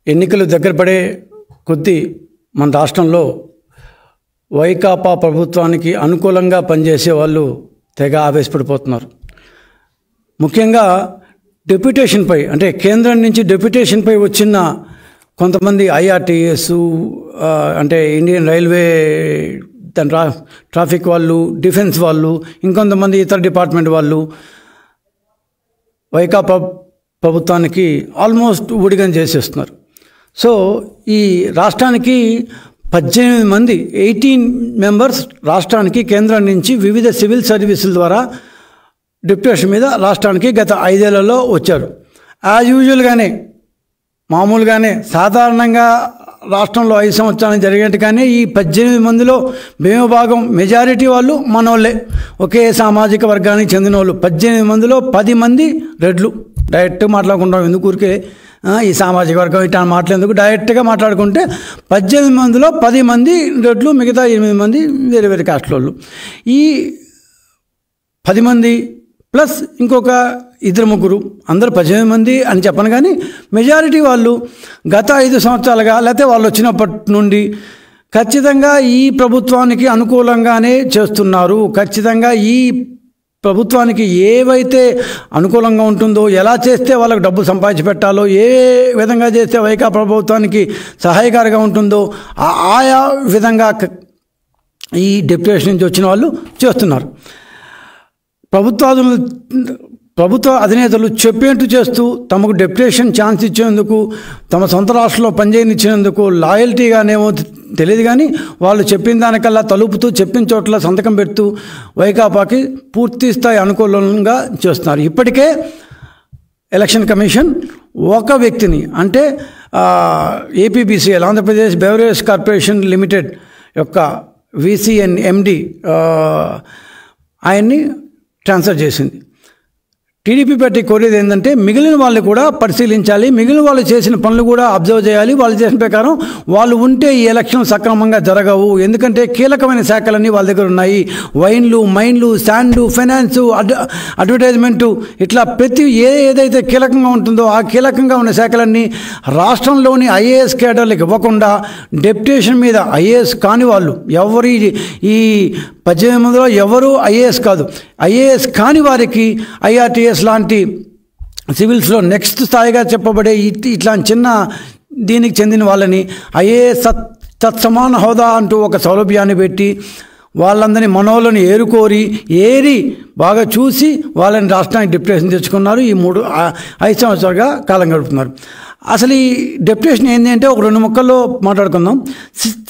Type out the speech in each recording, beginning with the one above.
ఎన్నికలు దగ్గర పడే కొద్దీ మన రాష్ట్రంలో వైకాపా ప్రభుత్వానికి అనుకూలంగా పనిచేసే వాళ్ళు తెగ ఆవేశపడిపోతున్నారు. ముఖ్యంగా డెప్యుటేషన్పై అంటే కేంద్రం నుంచి డెప్యుటేషన్పై వచ్చిన కొంతమంది ఐఆర్టీఎస్ అంటే ఇండియన్ రైల్వే దాని ట్రాఫిక్ వాళ్ళు, డిఫెన్స్ వాళ్ళు, ఇంకొంతమంది ఇతర డిపార్ట్మెంట్ వాళ్ళు వైకాపా ప్రభుత్వానికి ఆల్మోస్ట్ ఊడిగం చేసేస్తున్నారు. సో ఈ రాష్ట్రానికి 18 మంది 18 మెంబర్స్ రాష్ట్రానికి కేంద్రం నుంచి వివిధ సివిల్ సర్వీసుల ద్వారా డిప్యూటేషన్ మీద రాష్ట్రానికి గత 5 ఏళ్లలో వచ్చారు. యాజ్ యూజువల్గానే మామూలుగానే సాధారణంగా రాష్ట్రంలో 5 సంవత్సరాలు జరిగేట్టుగానే ఈ 18 మందిలో భాగం మెజారిటీ వాళ్ళు మనోళ్ళే, ఒకే సామాజిక వర్గానికి చెందిన వాళ్ళు. 18 మందిలో 10 మంది రెడ్లు. డైరెక్ట్గా మాట్లాడుకుంటాం, ఎందుకు ఊరికే ఈ సామాజిక వర్గం ఇట్లా మాట్లాడేందుకు, డైరెక్ట్గా మాట్లాడుకుంటే 18 మందిలో 10 మంది రెడ్లు, మిగతా 8 మంది వేరే వేరే కాస్ట్ల వాళ్ళు. ఈ 10 మంది ప్లస్ ఇంకొక 2-3 అందరూ 18 మంది అని చెప్పను, కానీ మెజారిటీ వాళ్ళు గత 5 సంవత్సరాలుగా లేకపోతే వాళ్ళు వచ్చినప్పటి నుండి ఖచ్చితంగా ఈ ప్రభుత్వానికి అనుకూలంగానే చేస్తున్నారు. ఖచ్చితంగా ఈ ప్రభుత్వానికి ఏవైతే అనుకూలంగా ఉంటుందో, ఎలా చేస్తే వాళ్ళకు డబ్బు సంపాదించి పెట్టాలో, ఏ విధంగా చేస్తే వైకాపా ప్రభుత్వానికి సహాయకారిగా ఉంటుందో ఆయా విధంగా ఈ డెప్యుటేషన్ నుంచి వచ్చిన వాళ్ళు చేస్తున్నారు. ప్రభుత్వ అధినేతలు చెప్పేట్టు చేస్తూ తమకు డెప్యుటేషన్ ఛాన్స్ ఇచ్చేందుకు, తమ సొంత రాష్ట్రంలో పనిచేయనిచ్చేందుకు లాయల్టీగానేమో తెలియదు, కానీ వాళ్ళు చెప్పిన దానికల్లా తలుపుతూ చెప్పిన చోట్ల సంతకం పెడుతూ వైకాపాకి పూర్తి స్థాయి అనుకూలంగా చేస్తున్నారు. ఇప్పటికే ఎలక్షన్ కమిషన్ ఒక వ్యక్తిని అంటే APBCL Andhra Pradesh beverage corporation limited యొక్క విసిఎన్ ఎండి ఆయన్ని ట్రాన్స్ఫర్ చేసింది. టీడీపీ పార్టీ కోరేది ఏంటంటే మిగిలిన వాళ్ళు కూడా పరిశీలించాలి, మిగిలిన వాళ్ళు చేసిన పనులు కూడా అబ్జర్వ్ చేయాలి. వాళ్ళు చేసిన ప్రకారం వాళ్ళు ఉంటే ఈ ఎలక్షన్ సక్రమంగా జరగవు. ఎందుకంటే కీలకమైన శాఖలన్నీ వాళ్ళ దగ్గర ఉన్నాయి. వైన్లు, మైన్లు, శాండు, ఫైనాన్సు, అడ్వర్టైజ్మెంటు, ఇట్లా ప్రతి ఏదైతే కీలకంగా ఉంటుందో ఆ కీలకంగా ఉన్న శాఖలన్నీ రాష్ట్రంలోని ఐఏఎస్ కేడర్లకు ఇవ్వకుండా డెప్యుటేషన్ మీద ఐఏఎస్ కాని వాళ్ళు ఎవరు, ఈ 18 మందిలో ఎవరు ఐఏఎస్ కాదు, ఐఏఎస్ కాని వారికి ఐఆర్టీఎస్ లాంటి సివిల్స్లో నెక్స్ట్ స్థాయిగా చెప్పబడే ఇట్లాంటి చిన్న దీనికి చెందిన వాళ్ళని ఐఏఎస్ తత్సమాన హోదా అంటూ ఒక సౌలభ్యాన్ని పెట్టి వాళ్ళందరినీ మనోళ్ళని ఏరి బాగా చూసి వాళ్ళని రాష్ట్రానికి డెప్యుటేషన్ తెచ్చుకున్నారు. ఈ 5 సంవత్సరాలుగా కాలం గడుపుతున్నారు. అసలు ఈ డెప్యుటేషన్ ఏంటి అంటే ఒక 2 ముక్కల్లో మాట్లాడుకుందాం.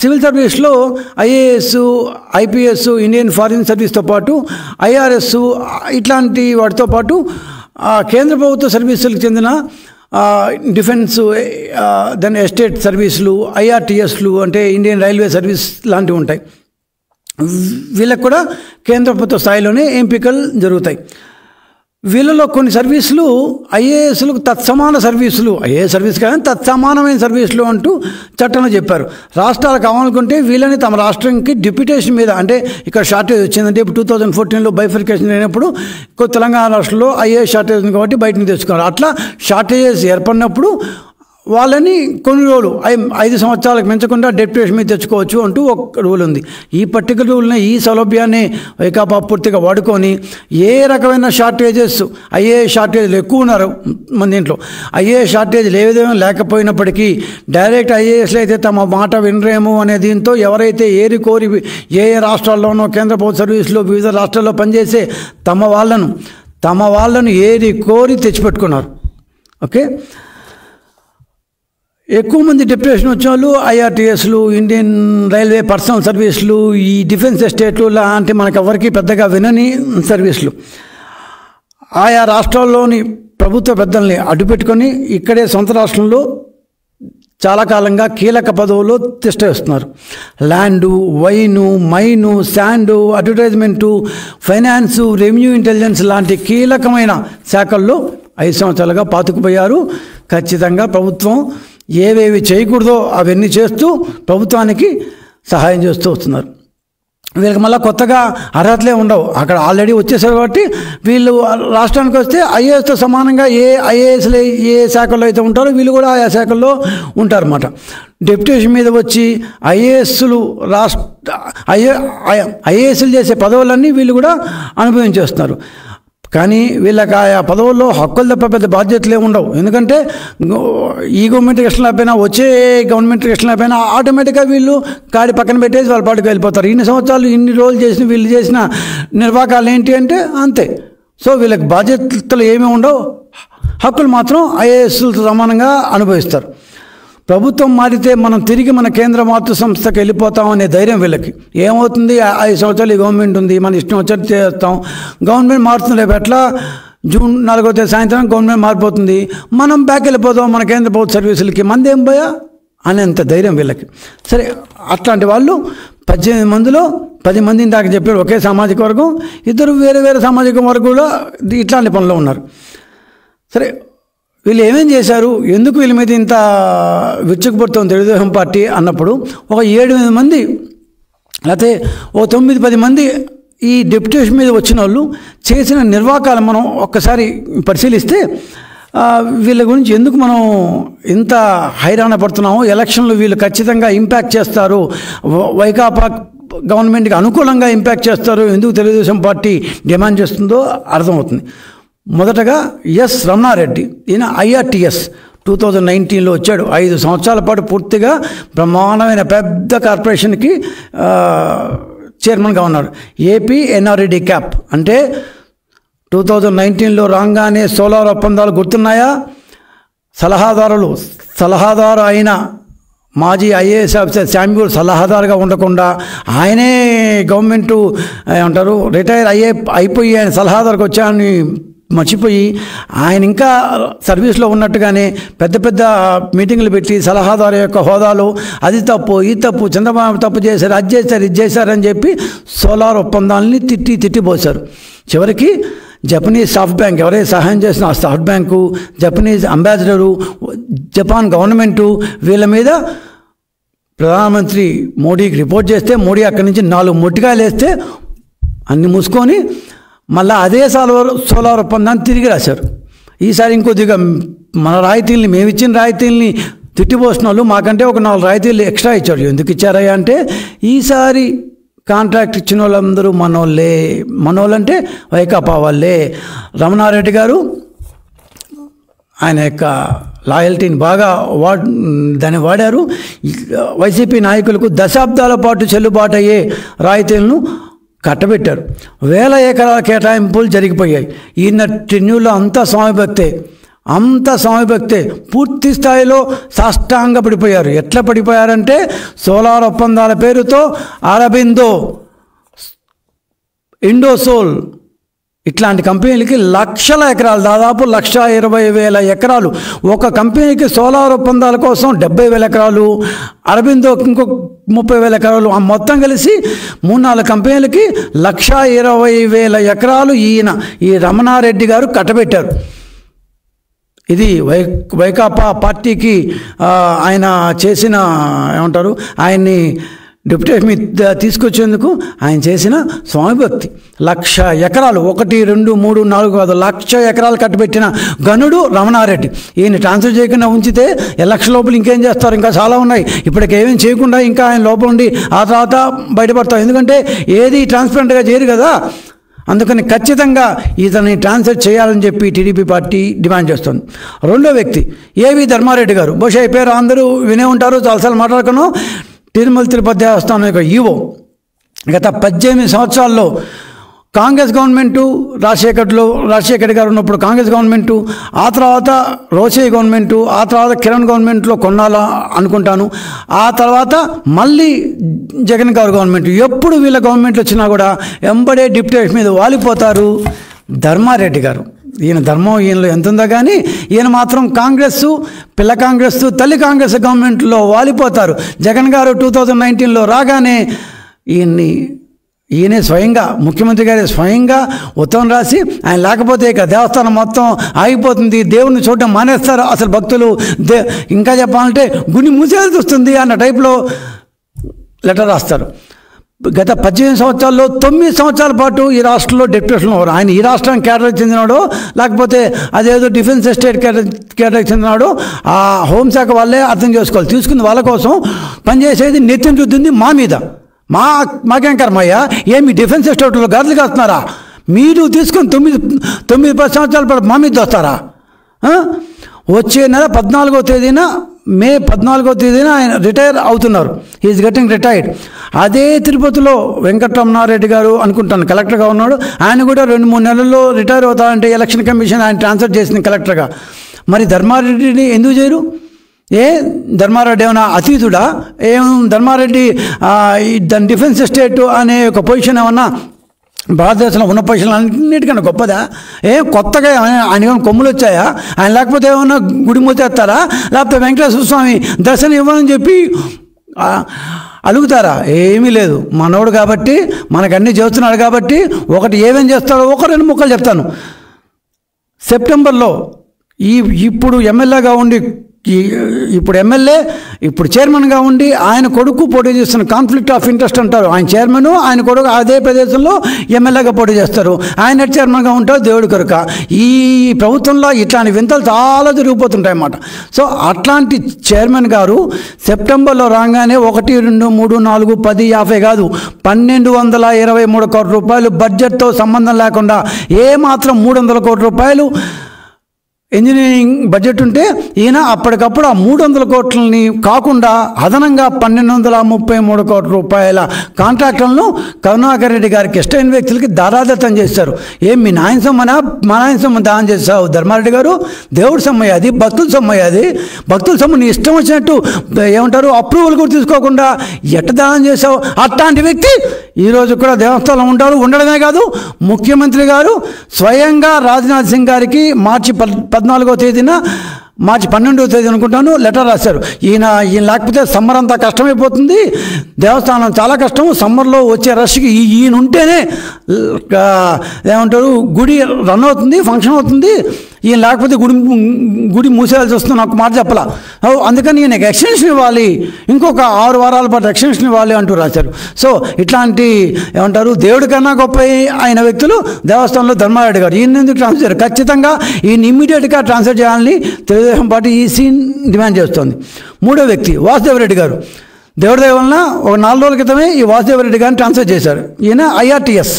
సివిల్ సర్వీస్లో ఐఏఎస్, ఐపీఎస్, ఇండియన్ ఫారిన్ సర్వీస్తో పాటు ఐఆర్ఎస్ ఇట్లాంటి వాటితో పాటు కేంద్ర ప్రభుత్వ సర్వీసులకు చెందిన డిఫెన్స్, దెన్ ఎస్టేట్ సర్వీసులు, ఐఆర్టీఎస్లు అంటే ఇండియన్ రైల్వే సర్వీస్ లాంటివి ఉంటాయి. వీళ్ళకు కూడా కేంద్ర ప్రభుత్వ స్థాయిలోనే ఎంపికలు జరుగుతాయి. వీళ్ళలో కొన్ని సర్వీసులు ఐఏఎస్లకు తత్సమాన సర్వీసులు, ఐఏఎస్ సర్వీస్ కానీ తత్సమానమైన సర్వీసులు అంటూ చట్టంలో చెప్పారు. రాష్ట్రాలు కావాలనుకుంటే వీళ్ళని తమ రాష్ట్రానికి డిప్యుటేషన్ మీద, అంటే ఇక్కడ షార్టేజ్ వచ్చిందంటే ఇప్పుడు 2014లో బైఫర్కేషన్ అయినప్పుడు తెలంగాణ రాష్ట్రంలో ఐఏఎస్ షార్టేజ్ ఉంది కాబట్టి బయటకు తెచ్చుకున్నారు. అట్లా షార్టేజెస్ ఏర్పడినప్పుడు వాళ్ళని కొన్ని రోజులు 5 సంవత్సరాలకు మించకుండా డెప్యుటేషన్ మీద తెచ్చుకోవచ్చు అంటూ ఒక రూల్ ఉంది. ఈ పర్టికులర్ రూల్ని, ఈ సౌలభ్యాన్ని వైకాపా పూర్తిగా వాడుకొని ఏ రకమైన షార్టేజెస్, ఐఏఎస్ షార్టేజ్లు ఎక్కువ ఉన్నారు మన దీంట్లో. ఐఏఎస్ షార్టేజ్లు ఏ విధంగా లేకపోయినప్పటికీ డైరెక్ట్ ఐఏఎస్లు అయితే తమ మాట వినరేమో అనే దీంతో ఎవరైతే కోరి ఏ రాష్ట్రాల్లోనో కేంద్ర ప్రభుత్వ సర్వీసులో వివిధ రాష్ట్రాల్లో పనిచేసే తమ వాళ్ళను కోరి తెచ్చిపెట్టుకున్నారు. ఓకే, ఎక్కువ మంది డెప్యుటేషన్ వచ్చిన వాళ్ళు ఐఆర్టీఎస్లు, ఇండియన్ రైల్వే పర్సనల్ సర్వీసులు, ఈ డిఫెన్స్ ఎస్టేట్లు లాంటి మనకు ఎవరికి పెద్దగా వినని సర్వీసులు. ఆయా రాష్ట్రాల్లోని ప్రభుత్వ పెద్దల్ని అడ్డుపెట్టుకొని ఇక్కడే సొంత రాష్ట్రంలో చాలా కాలంగా కీలక పదవుల్లో తిష్టవేస్తున్నారు. Land, wine, mine, sand, advertisement, finance, revenue intelligence లాంటి కీలకమైన శాఖల్లో 5 సంవత్సరాలుగా పాతుకుపోయారు. ఖచ్చితంగా ప్రభుత్వం ఏవేవి చేయకూడదో అవన్నీ చేస్తూ ప్రభుత్వానికి సహాయం చేస్తూ వస్తున్నారు. వీళ్ళకి మళ్ళీ కొత్తగా అర్హతలే ఉండవు, అక్కడ ఆల్రెడీ వచ్చేసారు కాబట్టి వీళ్ళు రాష్ట్రానికి వస్తే ఐఏఎస్తో సమానంగా ఐఏఎస్లు ఏ శాఖల్లో అయితే ఉంటారో వీళ్ళు కూడా ఆయా శాఖల్లో ఉంటారన్నమాట. డెప్యుటేషన్ మీద వచ్చి ఐఏఎస్లు ఐఏఎస్లు చేసే పదవులన్నీ వీళ్ళు కూడా అనుభవించేస్తున్నారు. కానీ వీళ్ళకి ఆయా పదవుల్లో హక్కులు తప్ప పెద్ద బాధ్యతలే ఉండవు. ఎందుకంటే ఈ గవర్నమెంట్కి ఇష్టం లేకపోయినా వచ్చే గవర్నమెంట్కి ఇష్టం లేకపోయినా ఆటోమేటిక్గా వీళ్ళు కాడి పక్కన పెట్టేసి వాళ్ళ పాటుకు వెళ్ళిపోతారు. ఇన్ని సంవత్సరాలు ఇన్ని రోజులు చేసిన వీళ్ళు చేసిన నిర్వాకాలు ఏంటి అంటే అంతే. సో వీళ్ళకి బాధ్యతలు ఏమీ ఉండవు, హక్కులు మాత్రం ఐఏఎస్లతో సమానంగా అనుభవిస్తారు. ప్రభుత్వం మారితే మనం తిరిగి మన కేంద్ర మాతృ సంస్థకి వెళ్ళిపోతాం అనే ధైర్యం వీళ్ళకి. ఏమవుతుంది, 5 సంవత్సరాలు ఈ గవర్నమెంట్ ఉంది, మన ఇష్టం వచ్చేది చేస్తాం, గవర్నమెంట్ మారుతుంది, రేపు ఎట్లా జూన్ 4వ తేదీ సాయంత్రం గవర్నమెంట్ మారిపోతుంది, మనం బ్యాక్ వెళ్ళిపోతాం మన కేంద్ర ప్రభుత్వ సర్వీసులకి, మందేం భయ అనేంత ధైర్యం వీళ్ళకి. సరే, అట్లాంటి వాళ్ళు 18 మందిలో 10 మందిని దాకా చెప్పారు ఒకే సామాజిక వర్గం, 2 వేరే వేరే సామాజిక వర్గంలో ఇట్లాంటి పనిలో ఉన్నారు. సరే, వీళ్ళు ఏమేం చేశారు, ఎందుకు వీళ్ళ మీద ఇంత విరుచుకుపడుతోంది తెలుగుదేశం పార్టీ అన్నప్పుడు ఒక 7-8 మంది లేకపోతే ఓ 9-10 మంది ఈ డెప్యుటేషన్ మీద వచ్చిన వాళ్ళు చేసిన నిర్వాకాలు మనం ఒక్కసారి పరిశీలిస్తే వీళ్ళ గురించి ఎందుకు మనం ఇంత హైరాణ పడుతున్నామో, ఎలక్షన్లు వీళ్ళు ఖచ్చితంగా ఇంపాక్ట్ చేస్తారు, వైకాపా గవర్నమెంట్కి అనుకూలంగా ఇంపాక్ట్ చేస్తారు, ఎందుకు తెలుగుదేశం పార్టీ డిమాండ్ చేస్తుందో అర్థమవుతుంది. మొదటగా ఎస్ రమణారెడ్డి, ఈయన IRTS 2019లో వచ్చాడు. 5 సంవత్సరాల పాటు పూర్తిగా బ్రహ్మాండమైన పెద్ద కార్పొరేషన్కి చైర్మన్గా ఉన్నాడు. ఏపీ NRED క్యాప్ అంటే 2019లో రాగానే సోలార్ ఒప్పందాలు గుర్తున్నాయా? సలహాదారు అయిన మాజీ IAS ఆఫీసర్ శామ్యూల్ సలహాదారుగా ఉండకుండా ఆయనే గవర్నమెంటు ఏమంటారు రిటైర్ అయిపోయి ఆయన సలహాదారుకు వచ్చాయని మర్చిపోయి ఆయన ఇంకా సర్వీస్లో ఉన్నట్టుగానే పెద్ద పెద్ద మీటింగ్లు పెట్టి సలహాదారు యొక్క హోదాలో అది తప్పు ఈ తప్పు చంద్రబాబు తప్పు చేశారు, అది చేశారు, ఇది చేశారని చెప్పి సోలార్ ఒప్పందాలని తిట్టిపోశారు. చివరికి జపనీస్ సాఫ్ట్ బ్యాంక్ ఎవరైతే సహాయం చేసిన ఆ soft bank, Japanese ambassador, Japan government వీళ్ళ మీద ప్రధానమంత్రి మోడీకి రిపోర్ట్ చేస్తే మోడీ అక్కడి నుంచి 4 మొట్టికాయలు వేస్తే అన్ని మూసుకొని మళ్ళీ అదే సోలార్ ఒప్పందాన్ని తిరిగి రాశారు. ఈసారి ఇంకొద్దిగా మన రాయితీల్ని మేమిచ్చిన రాయితీల్ని తిట్టిపోసిన వాళ్ళు మాకంటే ఒక 4 రాయితీలు ఎక్స్ట్రా ఇచ్చారు. ఎందుకు ఇచ్చారయ్యా అంటే ఈసారి కాంట్రాక్ట్ ఇచ్చిన వాళ్ళందరూ మనోళ్ళంటే వైకాపా వాళ్ళే. రమణారెడ్డి గారు ఆయన యొక్క లాయల్టీని బాగా దాన్ని వాడారు. వైసీపీ నాయకులకు దశాబ్దాల పాటు చెల్లుబాటు అయ్యే రాయితీలను కట్టబెట్టారు. 1000 ఎకరాల కేటాయింపులు జరిగిపోయాయి. ఈయన టెన్యూర్లో అంతా స్వామి భక్తే పూర్తి స్థాయిలో సాష్టాంగ పడిపోయారు. ఎట్లా పడిపోయారంటే సోలార్ ఒప్పందాల పేరుతో అరబిందో, ఇండోసోల్ ఇట్లాంటి కంపెనీలకి లక్షల ఎకరాలు, దాదాపు 1,20,000 ఎకరాలు, ఒక కంపెనీకి సోలార్ ఒప్పందాల కోసం 70,000 ఎకరాలు, అరబిందోకి ఇంకో 30,000 ఎకరాలు, ఆ మొత్తం కలిసి 3-4 కంపెనీలకి 1,20,000 ఎకరాలు ఈ రమణారెడ్డి గారు కట్టబెట్టారు. ఇది వైకాపా పార్టీకి ఆయన చేసిన ఏమంటారు ఆయన్ని డిప్యూటేషన్ మీద తీసుకొచ్చేందుకు ఆయన చేసిన స్వామి భక్తి. 1,00,000 ఎకరాలు, 1, 2, 3, 4 కాదు, 1,00,000 ఎకరాలు కట్టబెట్టిన గనుడు రమణారెడ్డి. ఈయన ట్రాన్స్ఫర్ చేయకుండా ఉంచితే ఎలక్షన్ లోపల ఇంకేం చేస్తారు, ఇంకా చాలా ఉన్నాయి. ఇప్పటికేమేం చేయకుండా ఇంకా ఆయన లోపల ఉండి ఆ తర్వాత బయటపడతారు. ఎందుకంటే ఏది ట్రాన్స్పరెంట్గా చేయరు కదా. అందుకని ఖచ్చితంగా ఇతన్ని ట్రాన్స్ఫర్ చేయాలని చెప్పి టీడీపీ పార్టీ డిమాండ్ చేస్తుంది. రెండో వ్యక్తి ఏవి ధర్మారెడ్డి గారు. బహుశా ఈ పేరు అందరూ వినే ఉంటారు, చాలాసార్లు మాట్లాడుకున్నాం. తిరుమల తిరుపతి దేవస్థానం యొక్క ఈవో. గత 18 సంవత్సరాల్లో కాంగ్రెస్ గవర్నమెంటు రాజశేఖర్ గారు ఉన్నప్పుడు కాంగ్రెస్ గవర్నమెంటు, ఆ తర్వాత రోసయ్య గవర్నమెంటు, ఆ తర్వాత కిరణ్ గవర్నమెంట్లో కొన్నాళ్ళ అనుకుంటాను, ఆ తర్వాత మళ్ళీ జగన్ గారు గవర్నమెంట్. ఎప్పుడు వీళ్ళ గవర్నమెంట్ వచ్చినా కూడా ఎంబడే డిప్యూటేషన్ మీద వాలిపోతారు ధర్మారెడ్డి గారు. ఈయన ధర్మం ఈయనలో ఎంత ఉందో కానీ ఈయన మాత్రం పిల్ల కాంగ్రెస్, తల్లి కాంగ్రెస్ గవర్నమెంట్లో వాలిపోతారు. జగన్ గారు 2019లో రాగానే ఈయనే స్వయంగా ముఖ్యమంత్రి గారే స్వయంగా ఉత్తరం రాసి ఆయన లేకపోతే ఇక దేవస్థానం మొత్తం ఆగిపోతుంది, దేవుణ్ణి చూడడం మానేస్తారు, అసలు భక్తులు ఇంకా చెప్పాలంటే గుడి మూసేయాల్సి వస్తుంది అన్న టైప్లో లెటర్ రాస్తారు. గత 18 సంవత్సరాల్లో 9 సంవత్సరాల పాటు ఈ రాష్ట్రంలో డిప్యూటేషన్లో ఉన్నారు. ఆయన ఈ రాష్ట్రానికి కేటర్కి చెందినాడో లేకపోతే అదేదో డిఫెన్స్ ఎస్టేట్ కేటర్కి చెందినాడో ఆ హోంశాఖ వాళ్ళే అర్థం చేసుకోవాలి. తీసుకుంది వాళ్ళ కోసం పనిచేసేది నెత్తిన రుద్దింది మా మీద. మాకేం కర్మయ్యా, ఏమి డిఫెన్స్ ఎస్టేట్లో గదులు కాస్తున్నారా? మీరు తీసుకొని 9-10 సంవత్సరాల పాటు మా మీద వస్తారా? వచ్చే నెల 14వ తేదీన మే 14వ తేదీన ఆయన రిటైర్ అవుతున్నారు. Is getting retired. అదే తిరుపతిలో వెంకటరమణారెడ్డి గారు అనుకుంటాను కలెక్టర్గా ఉన్నాడు. ఆయన కూడా 2-3 నెలల్లో రిటైర్ అవుతారంటే ఎలక్షన్ కమిషన్ ఆయన ట్రాన్స్ఫర్ చేసింది కలెక్టర్గా. మరి ధర్మారెడ్డిని ఎందుకు చేయరు? ధర్మారెడ్డి ఏమైనా అతీతుడా? ధర్మారెడ్డి దాని డిఫెన్స్ ఎస్టేట్ అనే ఒక పొజిషన్ ఏమన్నా భారతదేశంలో ఉన్న పొజిషన్ అన్నిటికన్నా గొప్పదా? కొత్తగా ఆయన కొమ్ములు వచ్చాయా? ఆయన లేకపోతే ఏమన్నా గుడి మూసేస్తారా? లేకపోతే వెంకటేశ్వర స్వామి దర్శనం ఇవ్వమని చెప్పి అలుగుతారా? ఏమీ లేదు. మనోడు కాబట్టి మనకన్నీ చేస్తున్నాడు కాబట్టి ఒకటి ఏమేం చేస్తాడో 1-2 ముక్కలు చెప్తాను. సెప్టెంబర్లో ఇప్పుడు ఎమ్మెల్యేగా ఉండి ఇప్పుడు ఎమ్మెల్యే ఇప్పుడు చైర్మన్గా ఉండి ఆయన కొడుకు పోటీ చేస్తున్న కాన్ఫ్లిక్ట్ ఆఫ్ ఇంట్రెస్ట్ అంటారు. ఆయన చైర్మన్, ఆయన కొడుకు అదే ప్రదేశంలో ఎమ్మెల్యేగా పోటీ చేస్తారు. ఆయన చైర్మన్గా ఉంటారు. దేవుడి కొరక ఈ ప్రభుత్వంలో ఇట్లాంటి వింతలు చాలా జరిగిపోతుంటాయి అన్నమాట. సో అట్లాంటి చైర్మన్ గారు సెప్టెంబర్లో రాగానే 1, 2, 3, 4, 10, 50 కాదు 1223 కోట్ల రూపాయలు బడ్జెట్తో సంబంధం లేకుండా ఏమాత్రం 300 కోట్ల రూపాయలు ఇంజనీరింగ్ బడ్జెట్ ఉంటే ఈయన అప్పటికప్పుడు ఆ 300 కోట్లని కాకుండా అదనంగా 1233 కోట్ల రూపాయల కాంట్రాక్టులను కరుణాకర్ రెడ్డి గారికి ఇష్టమైన వ్యక్తులకి దారాదత్తం చేశారు. మీ నాయన సొమ్మనా మా నాయన సొమ్ము దానం చేస్తావు ధర్మారెడ్డి గారు? దేవుడి సొమ్మయ్య అది, భక్తుల సొమ్మయ్య అది. భక్తుల సొమ్ము నీ ఇష్టం వచ్చినట్టు ఏమంటారు అప్రూవల్ కూడా తీసుకోకుండా ఎట్ట దానం చేసావు? అట్లాంటి వ్యక్తి ఈరోజు కూడా దేవస్థానం ఉండడమే కాదు ముఖ్యమంత్రి గారు స్వయంగా రాజ్నాథ్ సింగ్ గారికి మార్చి 14వ తేదీన మార్చి 12వ తేదీ అనుకుంటాను లెటర్ రాశారు. ఈయన లేకపోతే సమ్మర్ అంతా కష్టమైపోతుంది, దేవస్థానం చాలా కష్టం, సమ్మర్లో వచ్చే రష్కి ఈయన ఉంటేనే ఏమంటారు గుడి రన్ అవుతుంది, ఫంక్షన్ అవుతుంది, ఈయన లేకపోతే గుడి మూసేయాల్సి వస్తుంది. నాకు మాట చెప్పాల. అందుకని ఈయనకి ఎక్స్టెన్షన్ ఇవ్వాలి, ఇంకొక 6 వారాల పాటు ఎక్స్టెన్షన్ ఇవ్వాలి అంటూ రాశారు. సో ఇట్లాంటి ఏమంటారు దేవుడి కన్నా గొప్ప అయిన వ్యక్తులు దేవస్థానంలో ధర్మారెడ్డి గారు. ఈయన ఎందుకు ట్రాన్స్ఫర్? ఖచ్చితంగా ఈయన ఇమ్మీడియట్గా ట్రాన్స్ఫర్ చేయాలని తెలుగుదేశం పార్టీ ఈ సీన్ డిమాండ్ చేస్తోంది. 3వ వ్యక్తి వాసుదేవరెడ్డి గారు. దేవుడి దయ వలన ఒక 4 రోజుల క్రితమే ఈ వాసుదేవరెడ్డి గారిని ట్రాన్స్ఫర్ చేశారు. ఈయన IRTS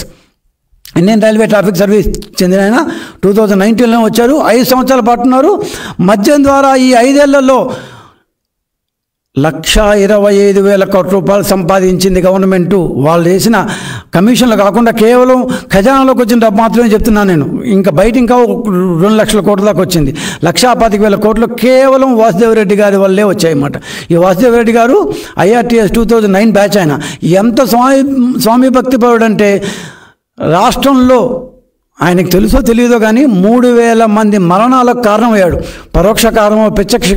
Indian railway traffic service చెందిన ఆయన 2019లో వచ్చారు. 5 సంవత్సరాల పాటు ఉన్నారు. మద్యం ద్వారా ఈ 5 ఏళ్లలో 1,25,000 కోట్ల రూపాయలు సంపాదించింది గవర్నమెంటు. వాళ్ళు వేసిన కమిషన్లు కాకుండా కేవలం ఖజానాలోకి వచ్చిన డబ్బు మాత్రమే చెప్తున్నాను నేను. ఇంకా బయట ఇంకా 2 లక్షల కోట్ల దాకా వచ్చింది. 1,25,000 కోట్లు కేవలం వాసుదేవరెడ్డి గారి వల్లే వచ్చాయన్నమాట. ఈ వాసుదేవరెడ్డి గారు IRTS 2009 బ్యాచ్. ఆయన ఎంత స్వామి భక్తిపరుడు అంటే రాష్ట్రంలో ఆయనకు తెలుసో తెలియదో కానీ 3,000 మంది మరణాలకు కారణమయ్యాడు. పరోక్ష కారణమో ప్రత్యక్ష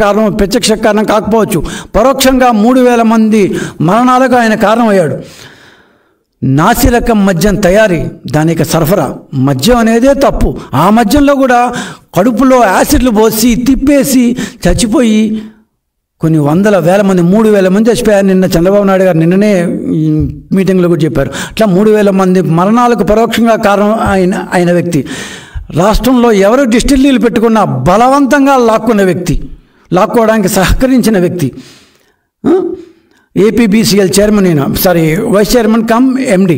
కారణం కాకపోవచ్చు, పరోక్షంగా 3,000 మంది మరణాలకు ఆయన కారణమయ్యాడు. నాసిరకం మద్యం తయారీ, దానికి సరఫరా, మద్యం అనేదే తప్పు. ఆ మద్యంలో కూడా కడుపులో యాసిడ్లు పోసి తిప్పేసి చచ్చిపోయి కొన్ని 100,000 మంది 3,000 మంది చచ్చిపోయారు. నిన్న చంద్రబాబు నాయుడు గారు నిన్ననే మీటింగ్లో కూడా చెప్పారు. అట్లా 3,000 మంది మరణాలకు పరోక్షంగా కారణం అయిన వ్యక్తి. రాష్ట్రంలో ఎవరు డిస్టిల్లరీలు పెట్టుకున్నా బలవంతంగా లాక్కోవడానికి సహకరించిన వ్యక్తి. APBCL chairman vice chairman cum MD.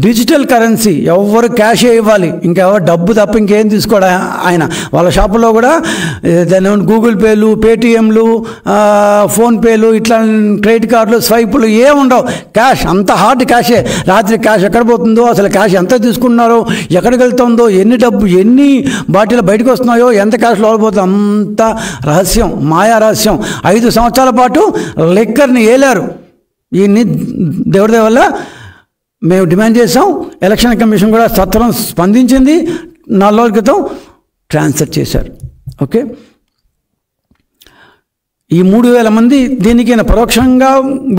Digital currency ఎవరు క్యాషే ఇవ్వాలి, ఇంకెవరు డబ్బు తప్ప ఇంకేం తీసుకోవడం. ఆయన వాళ్ళ షాపులో కూడా దాని గూగుల్ పేలు, పేటిఎంలు, ఫోన్పేలు, ఇట్లా క్రెడిట్ కార్డులు, స్వైపులు ఏం ఉండవు. క్యాష్ అంత హార్డ్ క్యాషే. రాత్రి క్యాష్ ఎక్కడ పోతుందో, అసలు క్యాష్ ఎంత తీసుకున్నారో, ఎక్కడికి వెళ్తుందో, ఎన్ని బాటిల్ బయటకు వస్తున్నాయో, ఎంత క్యాష్ లోపలిపోతుందో అంత రహస్యం, మాయా రహస్యం. 5 సంవత్సరాల పాటు లిక్కర్ని ఏలారు. ఈయన్ని దేవుడి దయ వల్ల మేము డిమాండ్ చేసాం. ఎలక్షన్ కమిషన్ కూడా సత్వరం స్పందించింది. 4 రోజుల క్రితం ట్రాన్స్ఫర్ చేశారు. ఓకే, ఈ 3,000 మంది దీనికి పరోక్షంగా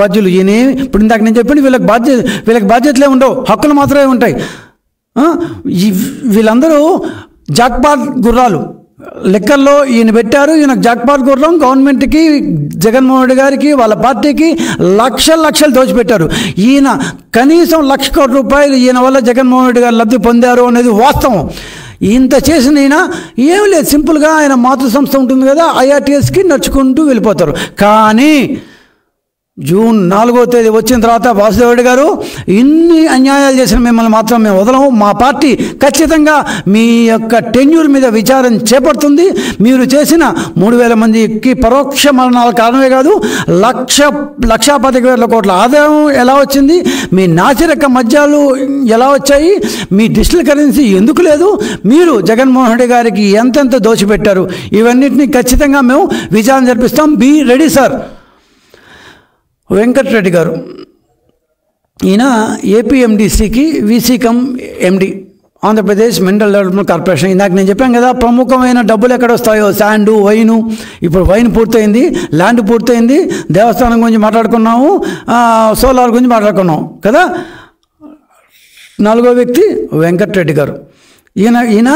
బాధ్యులు. ఈయన ఇప్పుడు ఇందాక నేను చెప్పండి, వీళ్ళకి బాధ్యతలే ఉండవు, హక్కులు మాత్రమే ఉంటాయి. వీళ్ళందరూ జాక్పాట్ గుర్రాలు. లెక్కల్లో ఈయన పెట్టారు. ఈయన జాక్పాట్ గుర్రం గవర్నమెంట్కి, జగన్మోహన్ రెడ్డి గారికి, వాళ్ళ పార్టీకి లక్షలు దోచిపెట్టారు. ఈయన కనీసం 1,00,000 కోట్ల రూపాయలు ఈయన వల్ల జగన్మోహన్ రెడ్డి గారు లబ్ధి పొందారు అనేది వాస్తవం. ఇంత చేసిన ఈయన ఏం లేదు, సింపుల్గా ఆయన మాతృ సంస్థ ఉంటుంది కదా, IRTSకి నడుచుకుంటూ వెళ్ళిపోతారు. కానీ జూన్ 4వ తేదీ వచ్చిన తర్వాత వాసుదేవరెడ్డి గారు, ఇన్ని అన్యాయాలు చేసిన మిమ్మల్ని మాత్రం మేము వదలము, మా పార్టీ ఖచ్చితంగా మీ యొక్క టెన్యూర్ మీద విచారణ చేపడుతుంది. మీరు చేసిన 3,000 మందికి పరోక్ష మరణాల కారణమే కాదు, 1,15,000 కోట్ల ఆదాయం ఎలా వచ్చింది, మీ నాసిరక మద్యాలు ఎలా వచ్చాయి, మీ డిజిటల్ కరెన్సీ ఎందుకు లేదు, మీరు జగన్మోహన్ రెడ్డి గారికి ఎంతెంత దోచిపెట్టారు, ఇవన్నిటిని ఖచ్చితంగా మేము విచారణ జరిపిస్తాం. Be ready sir. వెంకటరెడ్డి గారు, ఈయన APMDCకి VC cum MD, Andhra Pradesh mineral development corporation. ఇందాక నేను చెప్పాను కదా, ప్రముఖమైన డబ్బులు ఎక్కడ వస్తాయో, శాండు, వైను. ఇప్పుడు వైన్ పూర్తయింది, ల్యాండ్ పూర్తయింది, దేవస్థానం గురించి మాట్లాడుకున్నాము, సోలార్ గురించి మాట్లాడుకున్నాం కదా. 4వ వ్యక్తి వెంకటరెడ్డి గారు. ఈయన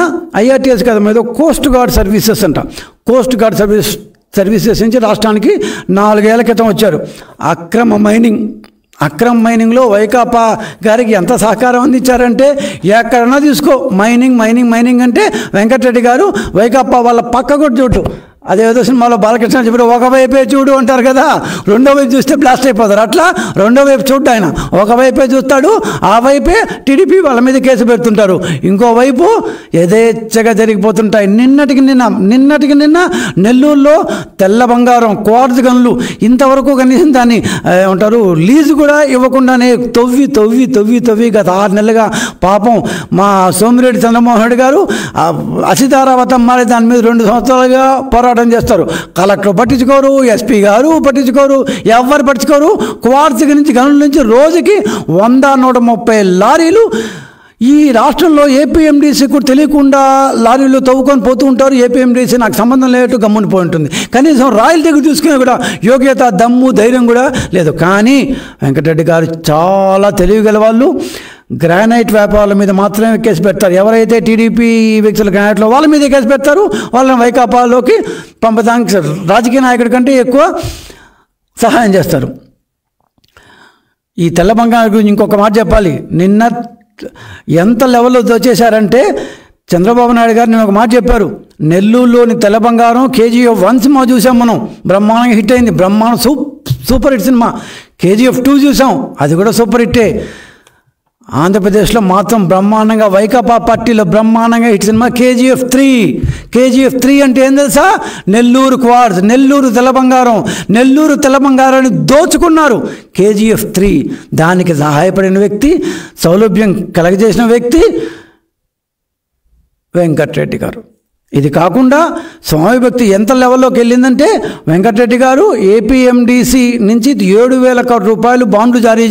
IRTS కదా మీద కోస్ట్ గార్డ్ సర్వీసెస్ అంట. కోస్ట్ గార్డ్ సర్వీసెస్ నుంచి రాష్ట్రానికి 4 ఏళ్ల క్రితం వచ్చారు. అక్రమ మైనింగ్లో వైకాపా గారికి ఎంత సహకారం అందించారంటే ఎక్కడన్నా తీసుకో, మైనింగ్ అంటే వెంకటరెడ్డి గారు వైకాపా వాళ్ళ పక్క కూడా చూడు. అదేదో సినిమాలో బాలకృష్ణ చెప్పారు, ఒకవైపే చూడు అంటారు కదా, రెండో వైపు చూస్తే బ్లాస్ట్ అయిపోతారు. అట్లా రెండో వైపు చూడ్డు ఆయన, ఒకవైపే చూస్తాడు, ఆ వైపే టీడీపీ వాళ్ళ మీద కేసు పెడుతుంటారు, ఇంకోవైపు యథేచ్ఛగా జరిగిపోతుంటాయి. నిన్నటికి నిన్న నెల్లూరులో తెల్ల బంగారం క్వార్ట్జ్ గన్లు ఇంతవరకు కనీసం దాన్ని ఏమంటారు లీజు కూడా ఇవ్వకుండానే తవ్వి గత 6 నెలలుగా పాపం మా సోమిరెడ్డి చంద్రమోహన్ రెడ్డి గారు అసితారావతం మారే దాని మీద 2 సంవత్సరాలుగా పోరాటం చేస్తారు. కలెక్టర్ పట్టించుకోరు, SP గారు పట్టించుకోరు, ఎవరు పట్టించుకోరు. క్వార్ట్జ్ నుంచి గనుల నుంచి రోజుకి 100-130 లారీలు ఈ రాష్ట్రంలో APMDC కూడా తెలియకుండా లారీలు తవ్వుకొని పోతూ ఉంటారు. APMDC నాకు సంబంధం లేనట్టు గమ్ముని పోయి ఉంటుంది. కనీసం రాయల్ దగ్గర చూసుకునే కూడా యోగ్యత, దమ్ము, ధైర్యం కూడా లేదు. కానీ వెంకటరెడ్డి గారు చాలా తెలివిగల వాళ్ళు. గ్రానైట్ వ్యాపారాల మీద మాత్రమే కేసు పెడతారు. ఎవరైతే టీడీపీ వ్యక్తుల గ్రానైట్లో వాళ్ళ మీద కేసు పెడతారు, వాళ్ళని వైకాపాలోకి పంపడానికి రాజకీయ నాయకుడి కంటే ఎక్కువ సహాయం చేస్తారు. ఈ తెల్ల బంగారం గురించి ఇంకొక మాట చెప్పాలి. నిన్న ఎంత లెవెల్లో దోచేశారంటే చంద్రబాబు నాయుడు గారు నేను ఒక మాట చెప్పారు, నెల్లూరులోని తెల్ల బంగారం KGF 1 సినిమా చూసాం మనం, బ్రహ్మాండంగా హిట్ అయింది, సూపర్ హిట్ సినిమా. KGF 2 చూసాం, అది కూడా సూపర్ హిట్టే. ఆంధ్రప్రదేశ్లో మాత్రం బ్రహ్మాండంగా వైకాపా పార్టీలో బ్రహ్మాండంగా హిట్ సినిమా KGF 3 అంటే ఏం తెలుసా, నెల్లూరు క్వార్ట్జ్, నెల్లూరు తెల్ల బంగారాన్ని దోచుకున్నారు. KGF 3 దానికి సహాయపడిన వ్యక్తి, సౌలభ్యం కలగజేసిన వ్యక్తి వెంకటరెడ్డి గారు. ఇది కాకుండా స్వామి భక్తి ఎంత లెవెల్లోకి వెళ్ళిందంటే వెంకటరెడ్డి గారు APMDC నుంచి 7,000 కోట్ల రూపాయలు బాండ్లు జారీ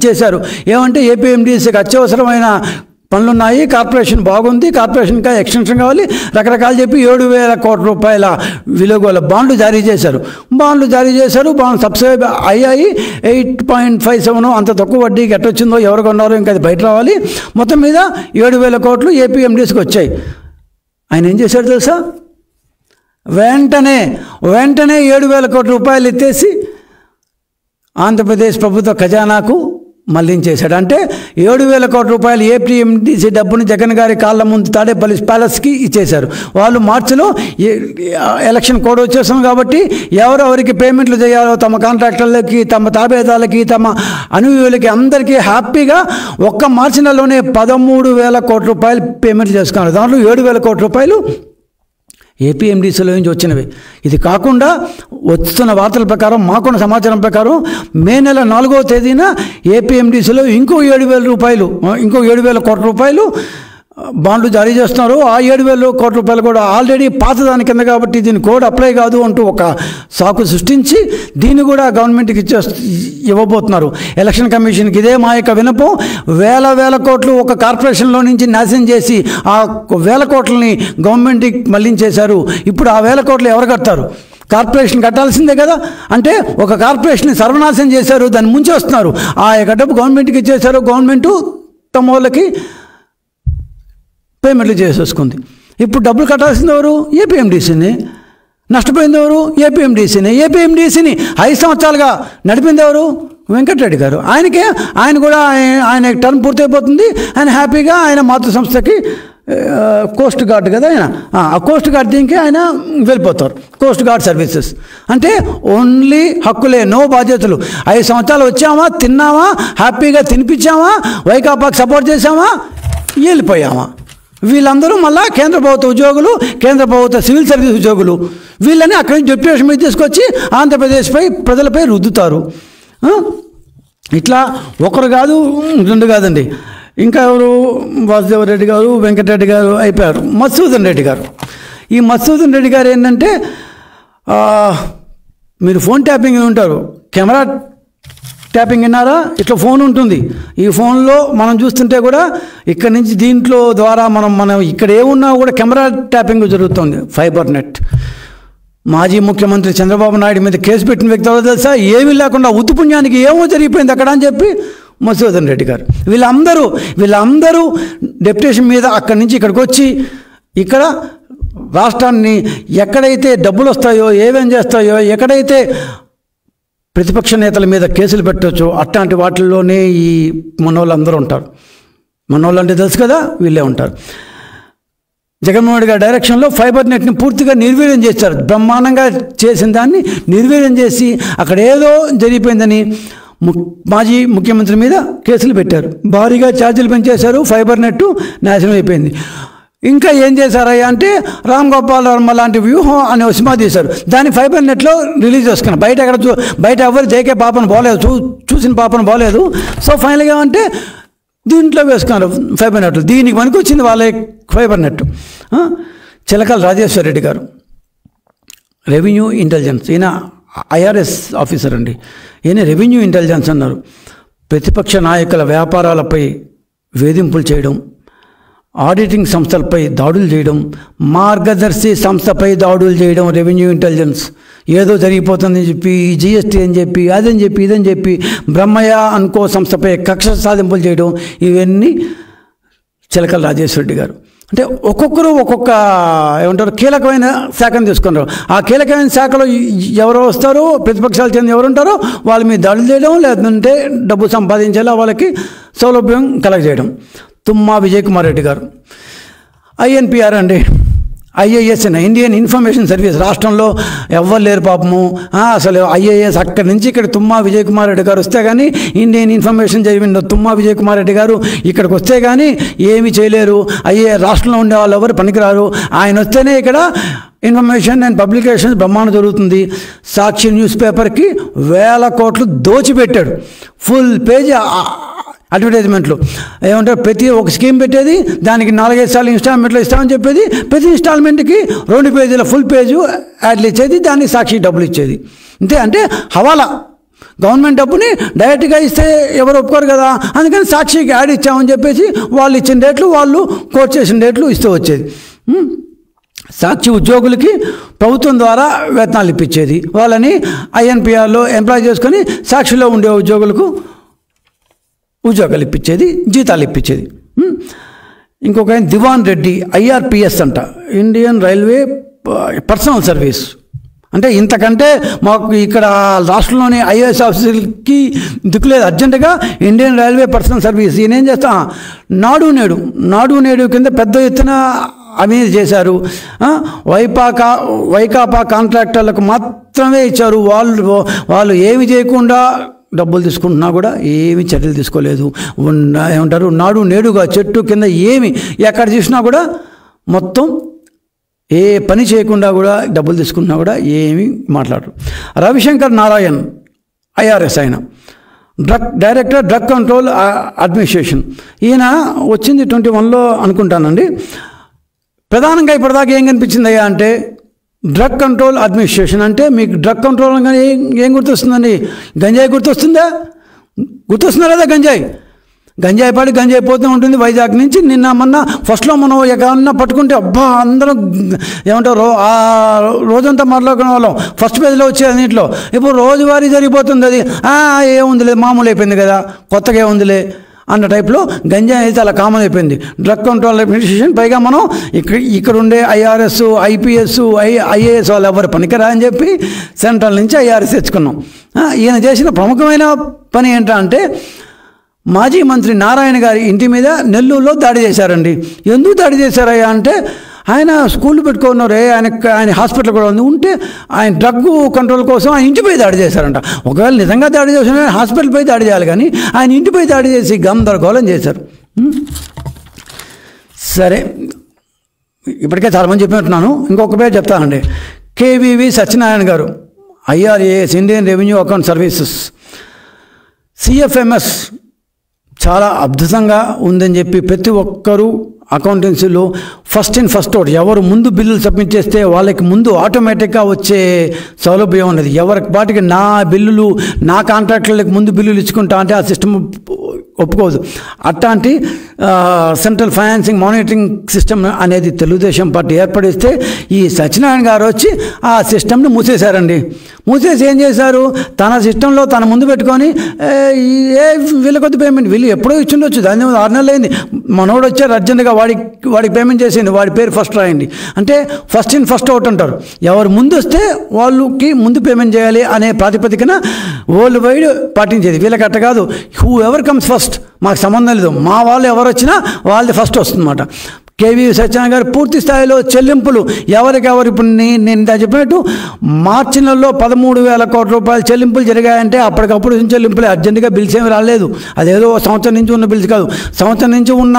చేశారు. ఏమంటే APMDCకి అత్యవసరమైన పనులున్నాయి, కార్పొరేషన్ బాగుంది, కార్పొరేషన్గా ఎక్స్టెన్షన్ కావాలి, రకరకాలు చెప్పి 7,000 కోట్ల రూపాయల విలువ బాండ్లు జారీ చేశారు. బాండ్లు సబ్సిడీ అయ్యాయి. 8.57 అంత తక్కువ వడ్డీకి ఎట్టొచ్చిందో, ఎవరు కొన్నారో ఇంకా అది బయట రావాలి. మొత్తం మీద 7,000 కోట్లు APMDCకి వచ్చాయి. ఆయన ఏం చేశాడు తెలుసా, వెంటనే 7,000 కోట్ల రూపాయలు ఎత్తేసి ఆంధ్రప్రదేశ్ ప్రభుత్వ ఖజానాకు మళ్లించేశాడు. అంటే 7,000 కోట్ల రూపాయలు APMDC డబ్బుని జగన్ గారి కాళ్ళ ముందు తాడేపల్లి ప్యాలెస్కి ఇచ్చేశారు. వాళ్ళు మార్చిలో ఎలక్షన్ కోడ్ వచ్చేసాం కాబట్టి ఎవరెవరికి పేమెంట్లు చేయాలో తమ కాంట్రాక్టర్లకి, తమ తాబేదాలకి, తమ అనుయూలకి అందరికీ హ్యాపీగా ఒక్క మార్చి నెలలోనే 13,000 కోట్ల రూపాయలు పేమెంట్ చేసుకున్నారు. దాంట్లో 7,000 కోట్ల రూపాయలు APMDCలో నుంచి వచ్చినవి. ఇది కాకుండా వస్తున్న వార్తల ప్రకారం, మాకున్న సమాచారం ప్రకారం మే నెల 4వ తేదీన APMDCలో ఇంకో 7,000 కోట్ల రూపాయలు బాండ్లు జారీ చేస్తున్నారు. ఆ 7,000 కోట్ల రూపాయలు కూడా ఆల్రెడీ పాతదాని కింద కాబట్టి దీని కోడ్ అప్లై కాదు అంటూ ఒక సాకు సృష్టించి దీన్ని కూడా గవర్నమెంట్కి ఇవ్వబోతున్నారు. ఎలక్షన్ కమిషన్కి ఇదే మా యొక్క వినపం. వేల కోట్లు ఒక కార్పొరేషన్లో నుంచి నాశనం చేసి ఆ 1,000 కోట్లని గవర్నమెంట్కి మళ్లించేశారు. ఇప్పుడు ఆ 1,000 కోట్లు ఎవరు కడతారు? కార్పొరేషన్ కట్టాల్సిందే కదా. అంటే ఒక కార్పొరేషన్ని సర్వనాశనం చేశారు, దాన్ని ముంచేస్తున్నారు. ఆ యొక్క డబ్బు గవర్నమెంట్కి ఇచ్చేశారు, గవర్నమెంటు తమ వాళ్ళకి పేమెంట్లు చేసేసుకుంది. ఇప్పుడు డబ్బులు కట్టాల్సింది ఎవరు? ఏపీఎండిసిని. నష్టపోయింది ఎవరు? ఏపీఎండిసిని. ఏపీఎండిసిని 5 సంవత్సరాలుగా నడిపింది ఎవరు? వెంకటరెడ్డి గారు. ఆయన కూడా ఆయన టర్మ్ పూర్తయిపోతుంది. ఆయన హ్యాపీగా ఆయన మాతృ సంస్థకి కోస్ట్ గార్డ్ కదా ఆయన, ఆ కోస్ట్ గార్డ్ దీనికి ఆయన వెళ్ళిపోతారు. కోస్ట్ గార్డ్ సర్వీసెస్ అంటే ఓన్లీ హక్కులే, నో బాధ్యతలు. 5 సంవత్సరాలు వచ్చామా, తిన్నామా, హ్యాపీగా తినిపించామా, వైకాపాకి సపోర్ట్ చేసామా, వెళ్ళిపోయామా. వీళ్ళందరూ మళ్ళీ కేంద్ర ప్రభుత్వ ఉద్యోగులు, కేంద్ర ప్రభుత్వ సివిల్ సర్వీస్ ఉద్యోగులు. వీళ్ళని అక్కడి నుంచి డిప్యూటేషన్ మీద తీసుకొచ్చి ఆంధ్రప్రదేశ్పై ప్రజలపై రుద్దుతారు. ఇట్లా ఒకరు కాదు, 2 కాదండి. ఇంకా ఎవరు? వాసుదేవరెడ్డి గారు, వెంకటరెడ్డి గారు అయిపోయారు. మధుసూదన్ రెడ్డి గారు. ఈ మధుసూదన్ రెడ్డి గారు ఏంటంటే, మీరు ఫోన్ ట్యాపింగ్ ఉంటారు, కెమెరా ట్యాపింగ్ విన్నారా? ఇట్లా ఫోన్ ఉంటుంది. ఈ ఫోన్లో మనం చూస్తుంటే కూడా ఇక్కడ నుంచి దీంట్లో ద్వారా మనం ఇక్కడ ఏమున్నా కూడా కెమెరా ట్యాపింగ్ జరుగుతుంది. Fibre net. మాజీ ముఖ్యమంత్రి చంద్రబాబు నాయుడు మీద కేసు పెట్టిన వ్యక్తి ఎవరో తెలుసా? ఏమీ లేకుండా ఉత్తుపుణ్యానికి ఏమో జరిగిపోయింది అక్కడ అని చెప్పి మధుసూదన్ రెడ్డి గారు. వీళ్ళందరూ డెప్యుటేషన్ మీద అక్కడి నుంచి ఇక్కడికి వచ్చి ఇక్కడ రాష్ట్రాన్ని ఎక్కడైతే డబ్బులు వస్తాయో, ఏమేం చేస్తాయో, ఎక్కడైతే ప్రతిపక్ష నేతల మీద కేసులు పెట్టవచ్చో అట్లాంటి వాటిల్లోనే ఈ మనోళ్ళందరూ ఉంటారు. మనోళ్ళు అంటే తెలుసు కదా, వీళ్ళే ఉంటారు. జగన్మోహన్ రెడ్డి గారి డైరెక్షన్లో ఫైబర్ నెట్ని పూర్తిగా నిర్వీర్యం చేశారు. బ్రహ్మాండంగా చేసిన దాన్ని నిర్వీర్యం చేసి అక్కడ ఏదో జరిగిపోయిందని మాజీ ముఖ్యమంత్రి మీద కేసులు పెట్టారు. భారీగా ఛార్జీలు పెంచేశారు. ఫైబర్ నెట్ నాశనం అయిపోయింది. ఇంకా ఏం చేశారయ్యా అంటే రామ్ గోపాల్ వర్మ లాంటి వ్యూహం అనే సినిమా తీశారు. దాన్ని ఫైబర్ నెట్లో రిలీజ్ చేసుకున్నారు. బయట ఎవరు జేకే పాపను బాగలేదు, చూసిన పాపను బాగలేదు. సో ఫైనల్గా అంటే దీంట్లో వేసుకున్నారు ఫైబర్ నెట్. దీనికి మనకు వచ్చింది వాళ్ళ ఫైబర్ నెట్. చిలకల రాజేశ్వర రెడ్డి గారు, రెవెన్యూ ఇంటెలిజెన్స్. ఈయన ఐఆర్ఎస్ ఆఫీసర్ అండి. ఈయన రెవెన్యూ ఇంటెలిజెన్స్ అన్నారు. ప్రతిపక్ష నాయకుల వ్యాపారాలపై వేధింపులు చేయడం, ఆడిటింగ్ సంస్థలపై దాడులు చేయడం, మార్గదర్శి సంస్థపై దాడులు చేయడం రెవెన్యూ ఇంటెలిజెన్స్. ఏదో జరిగిపోతుందని చెప్పి జిఎస్టీ అని చెప్పి అదని చెప్పి ఇదని చెప్పి బ్రహ్మయ్య అనుకో సంస్థపై కక్ష సాధింపులు చేయడం, ఇవన్నీ చిలకల రాజేశ్వర రెడ్డి గారు. అంటే ఒక్కొక్కరు ఒక్కొక్క ఏమంటారు కీలకమైన శాఖను తీసుకున్నారు. ఆ కీలకమైన శాఖలో ఎవరో వస్తారో, ప్రతిపక్షాలు చెందిన ఎవరు ఉంటారో వాళ్ళ మీద దాడులు చేయడం, లేదంటే డబ్బు సంపాదించేలా వాళ్ళకి సౌలభ్యం కలగజేయడం. తుమ్మా విజయ్ కుమార్ రెడ్డి గారు ఐఎన్పిఆర్ అండి, ఐఏఎస్ అని ఇండియన్ ఇన్ఫర్మేషన్ సర్వీస్. రాష్ట్రంలో ఎవ్వరు లేరు పాపము. అసలు ఐఏఎస్ అక్కడి నుంచి ఇక్కడ తుమ్మా విజయ్ కుమార్ రెడ్డి గారు వస్తే కానీ ఇండియన్ ఇన్ఫర్మేషన్ జరిగిన తుమ్మా విజయ్ కుమార్ రెడ్డి గారు ఇక్కడికి వస్తే కానీ ఏమీ చేయలేరు. రాష్ట్రంలో ఉండే వాళ్ళు ఎవరు పనికిరారు. ఆయన వస్తేనే ఇక్కడ ఇన్ఫర్మేషన్ అండ్ పబ్లికేషన్స్ బ్రహ్మాండం జరుగుతుంది. సాక్షి న్యూస్ పేపర్కి 1000 కోట్లు దోచిపెట్టాడు. ఫుల్ పేజ్ అడ్వర్టైజ్మెంట్లు ఏమంటారు, ప్రతి ఒక స్కీమ్ పెట్టేది, దానికి 4-5 సార్లు ఇన్స్టాల్మెంట్లో ఇస్తామని చెప్పేది, ప్రతి ఇన్స్టాల్మెంట్కి 2 పేజీల ఫుల్ పేజు యాడ్లు ఇచ్చేది, దానికి సాక్షి డబ్బులు ఇచ్చేది. అంతే. అంటే హవాలా. గవర్నమెంట్ డబ్బుని డైరెక్ట్గా ఇస్తే ఎవరు ఒప్పుకోరు కదా, అందుకని సాక్షికి యాడ్ ఇచ్చామని చెప్పేసి వాళ్ళు ఇచ్చిన రేట్లు, వాళ్ళు కోట్ చేసిన రేట్లు ఇస్తూ వచ్చేది. సాక్షి ఉద్యోగులకి ప్రభుత్వం ద్వారా వేతనాలు ఇప్పించేది. వాళ్ళని ఐఎన్పిఆర్లో ఎంప్లాయ్ చేసుకొని సాక్షిలో ఉండే ఉద్యోగులకు ఉద్యోగాలు ఇప్పించేది, జీతాలు ఇప్పించేది. ఇంకొక ఆయన దివాన్ రెడ్డి, ఐఆర్పిఎస్ అంట, ఇండియన్ రైల్వే పర్సనల్ సర్వీస్. అంటే ఇంతకంటే మాకు ఇక్కడ రాష్ట్రంలోని ఐఏఎస్ ఆఫీసర్కి దిక్కులేదు. అర్జెంటుగా ఇండియన్ రైల్వే పర్సనల్ సర్వీస్. ఈయన ఏం చేస్తా, నాడు నేడు కింద పెద్ద ఎత్తున అవినీతి చేశారు. వైకాపా కాంట్రాక్టర్లకు మాత్రమే ఇచ్చారు. వాళ్ళు ఏమి చేయకుండా డబ్బులు తీసుకుంటున్నా కూడా ఏమి చర్యలు తీసుకోలేదు. ఏమంటారు, నాడు నేడుగా చెట్టు కింద ఏమి ఎక్కడ చూసినా కూడా మొత్తం ఏ పని చేయకుండా కూడా డబ్బులు తీసుకున్నా కూడా ఏమి మాట్లాడరు. రవిశంకర్ నారాయణ్ ఐఆర్ఎస్, ఆయన డైరెక్టర్ డ్రగ్ కంట్రోల్ అడ్మినిస్ట్రేషన్. ఈయన వచ్చింది 21లో అనుకుంటానండి. ప్రధానంగా ఇప్పటిదాకా ఏం కనిపించిందయ్యా అంటే డ్రగ్ కంట్రోల్ అడ్మినిస్ట్రేషన్. అంటే మీకు డ్రగ్ కంట్రోల్ కానీ ఏం గుర్తొస్తుందండి? గంజాయి గుర్తొస్తుందా? గుర్తొస్తుందా లేదా? గంజాయి పడి గంజాయి పోతూ ఉంటుంది. వైజాగ్ నుంచి మొన్న ఫస్ట్లో మనం ఎక్కడన్నా పట్టుకుంటే అబ్బా అందరం ఏమంటారు, ఆ రోజంతా మాట్లాడుకునే వాళ్ళం, ఫస్ట్ పేజ్లో వచ్చే అన్నింటిలో. ఇప్పుడు రోజువారీ జరిగిపోతుంది అది. ఏముందిలే, మామూలు అయిపోయింది కదా, కొత్తగా ఏముందిలే అన్న టైప్లో గంజాయి అయితే అలా కామన్ అయిపోయింది. డ్రగ్ కంట్రోల్ అడ్మినిస్ట్రేషన్, పైగా మనం ఇక్కడ ఉండే ఐఆర్ఎస్, ఐపీఎస్, ఐఏఎస్ వాళ్ళు ఎవరు పనికిరా అని చెప్పి సెంట్రల్ నుంచి ఐఆర్ఎస్ తెచ్చుకున్నాం. ఈయన చేసిన ప్రముఖమైన పని ఏంటంటే మాజీ మంత్రి నారాయణ గారి ఇంటి మీద నెల్లూరులో దాడి చేశారండి. ఎందుకు దాడి చేశారయ్యా అంటే ఆయన స్కూల్ పెట్టుకున్నారు, ఆయన హాస్పిటల్ కూడా ఉంటే ఆయన డ్రగ్ కంట్రోల్ కోసం ఆయన ఇంటిపై దాడి చేశారంట. ఒకవేళ నిజంగా దాడి చేసిన హాస్పిటల్పై దాడి చేయాలి, కానీ ఆయన ఇంటిపై దాడి చేసి గందరగోళం చేశారు. సరే, ఇప్పటికే చాలామంది చెప్పినట్టున్నాను, ఇంకొక పేరు చెప్తానండి. కేవీవి సత్యనారాయణ గారు, IRAS, Indian revenue account services, CFMS చాలా అద్భుతంగా ఉందని చెప్పి ప్రతి ఒక్కరూ అకౌంటెన్సీలో ఫస్ట్ ఇన్ ఫస్ట్ అవుట్, ఎవరు ముందు బిల్లులు సబ్మిట్ చేస్తే వాళ్ళకి ముందు ఆటోమేటిక్గా వచ్చే సౌలభ్యం ఉన్నది. ఎవరికి పాటికి నా బిల్లులు, నా కాంట్రాక్టర్లకు ముందు బిల్లులు ఇచ్చుకుంటా అంటే ఆ సిస్టమ్ ఒప్పుకోదు. అట్లాంటి సెంట్రల్ ఫైనాన్సింగ్ మానిటరింగ్ సిస్టమ్ అనేది తెలుగుదేశం పార్టీ ఏర్పడిస్తే ఈ సత్యనారాయణ గారు వచ్చి ఆ సిస్టమ్ని మూసేశారండి. మూసేసి ఏం చేశారు, తన సిస్టంలో తన ముందు పెట్టుకొని వీళ్ళ కొద్ది పేమెంట్ వీళ్ళు ఎప్పుడో ఇచ్చిండొచ్చు, దాని 6 నెలలు అయింది, మనోడు వచ్చారు అర్జెంటుగా వాడికి పేమెంట్ చేసింది, వాడి పేరు ఫస్ట్ రాయండి అంటే ఫస్ట్ ఇన్ ఫస్ట్ అవుట్ అంటారు. ఎవరు ముందు వస్తే వాళ్ళకి ముందు పేమెంట్ చేయాలి అనే ప్రాతిపదికన వరల్డ్ వైడ్ పాటించేది. వీళ్ళకి అట్ట కాదు, హూ ఎవర్ కమ్స్ ఫస్ట్, మాకు సంబంధం లేదు, మా వాళ్ళు ఎవరు వచ్చినా వాళ్ళది ఫస్ట్ వస్తుందన్నమాట. కేవీ సత్యనారాయణ గారు పూర్తి స్థాయిలో చెల్లింపులు ఎవరికెవరు, ఇప్పుడు నేను చెప్పినట్టు మార్చి నెలలో 13,000 కోట్ల రూపాయలు చెల్లింపులు జరిగాయంటే అప్పటికప్పుడు చెల్లింపులు, అర్జెంటుగా బిల్స్ ఏమి రాలేదు. అదేదో సంవత్సరం నుంచి ఉన్న బిల్స్ కాదు, సంవత్సరం నుంచి ఉన్న